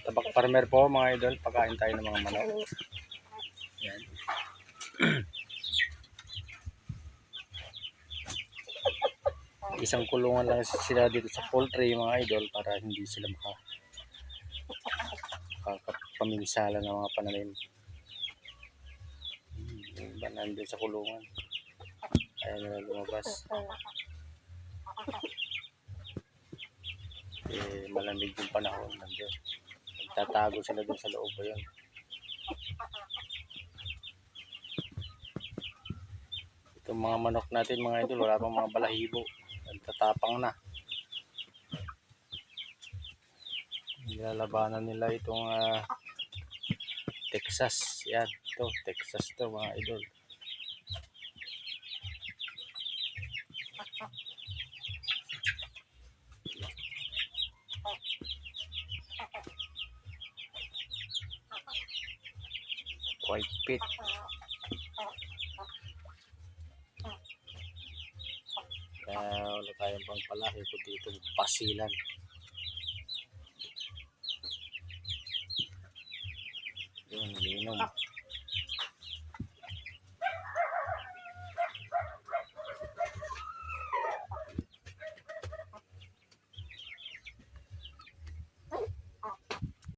Tabak farmer po mga idol, pagkain tayo ng mga manok. Yan. Isang kulungan lang sila dito sa poultry mga idol para hindi sila makakapaminsala ng mga pananim. Yung iba nandun sa kulungan. Ayaw nila lumabas. Malamig yung panahon nandun. Nagtatago sila dun sa loob. Yun. Itong mga manok natin mga idol, wala pang mga balahibo. Nagtatapang na. Nilalabanan nila itong Texas. Yan, ito Texas to mga idol. White pit. Kaya wala tayong pang palahi kundi itong pasilan. Yun, ginom.